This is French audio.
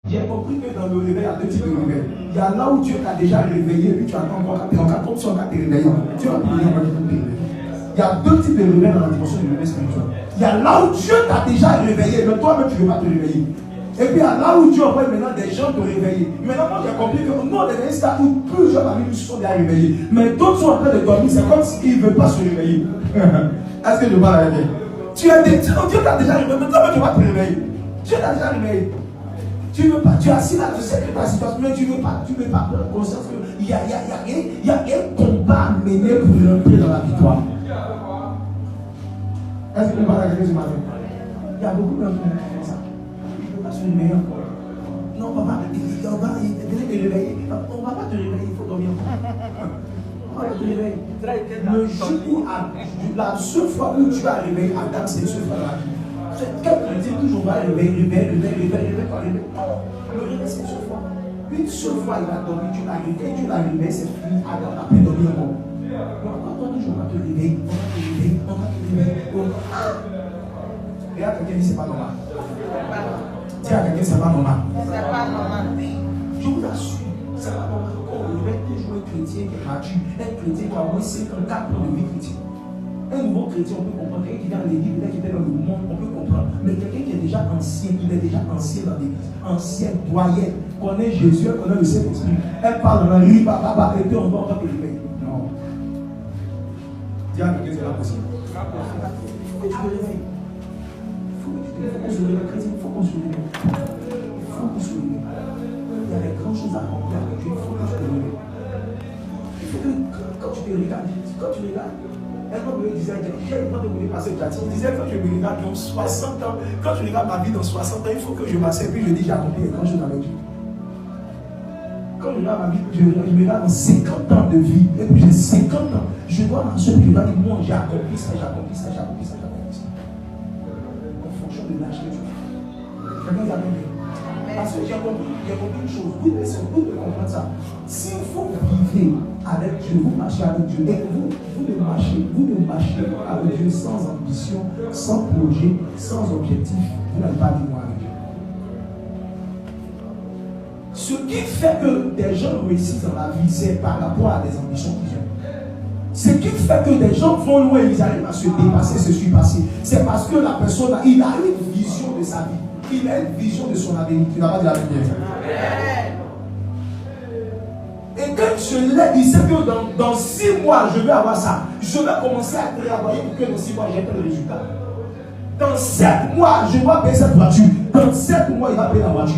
J'ai compris que dans le réveil, il y a deux types de réveil. Il y a là où Dieu t'a déjà réveillé, et puis tu attends encore, tu es encore comme si on t'a réveillé. Tu vas prier encore pour te réveiller. Il y a deux types de réveil dans la dimension du réveil spirituel. Il y a là où Dieu t'a déjà réveillé, mais toi-même tu ne veux pas te réveiller. Et puis il y a là où Dieu envoie maintenant des gens te réveiller. Maintenant, moi j'ai compris que nous, on est dans un stade où plusieurs amis nous sont bien réveillés. Mais d'autres sont en train de dormir, c'est comme s'ils ne veulent pas se réveiller. Est-ce que je parle avec eux? Dieu t'a déjà réveillé, mais toi-même tu vas te réveiller. Dieu t'a déjà réveillé. Tu ne veux pas, tu es assis là, tu sais que ta situation, mais tu ne veux pas prendre conscience qu'il y a un combat à mener pour rentrer dans la victoire. Est-ce que tu parles avec eux ce matin? Il y a beaucoup d'entre nous qui font ça. Il ne peut pas se réveiller encore. Non, papa, on va te réveiller. On ne va pas te réveiller, il faut dormir. On va te réveiller. Le jour où, la seule fois où tu as réveillé Adam, c'est ce fois-là. Quelqu'un dit toujours va réveiller. Le réveil, c'est une seule fois. Une seule fois, il a dormi, tu l'as réveillé, c'est fini. Adam n'a plus dormi encore. Donc, toi, toujours, on va te réveiller, on va te réveiller. Regarde quelqu'un dit, c'est pas normal. Dis à quelqu'un, c'est pas normal. C'est pas normal. Je vous assure, c'est pas normal. On réveille toujours un chrétien qui est mature, un chrétien qui a au moins 54 ans de vie chrétienne. Un nouveau chrétien, on peut comprendre. Quelqu'un qui vient dans l'église, quelqu'un qui était dans le monde, on peut comprendre. Mais quelqu'un qui est déjà ancien, il est déjà ancien dans l'église, ancien, doyen, connaît Jésus, connaît le Saint-Esprit. Elle parle dans la rue, papa, et puis on va encore te réveiller. Non. Dis à quelqu'un, c'est pas possible. Il faut que tu te réveilles. Il faut qu'on se réveille, chrétien, il faut qu'on se réveille. Il faut qu'on se réveille. Il y a des grandes choses à accomplir avec Dieu, il faut que tu te réveilles. Il faut que quand tu te regardes, elle me disait, j'ai le temps de vouloir passer le quartier. Il disait, quand je me regarde dans 60 ans, quand je regarde ma vie dans 60 ans, il faut que je m'asseye, puis je dis, j'ai accompli les grandes choses avec Dieu. Quand je regarde ma vie, je me regarde dans 50 ans de vie, et puis j'ai 50 ans, je dois m'asseoir, je dois dire, moi, j'ai accompli ça. En fonction de l'âge que tu as. Quelqu'un a compris? Parce que j'ai compris une chose, vous devez comprendre ça. Si vous vivez avec Dieu, vous marchez avec Dieu, et vous ne marchez pas avec Dieu sans ambition, sans projet, sans objectif, vous n'allez pas vivre avec Dieu. Ce qui fait que des gens réussissent dans la vie, c'est par rapport à des ambitions qu'ils ont. Ce qui fait que des gens vont loin, ils arrivent à se dépasser, se surpasser, c'est parce que la personne, il a une vision de sa vie. Il a une vision de son avenir. Tu n'as pas de l'avenir. Et quand je l'ai, il sait que dans 6 mois, je vais avoir ça. Je vais commencer à travailler pour que dans 6 mois, j'ai tel résultat. Dans 7 mois, je vais payer cette voiture. Dans 7 mois, il va payer la voiture.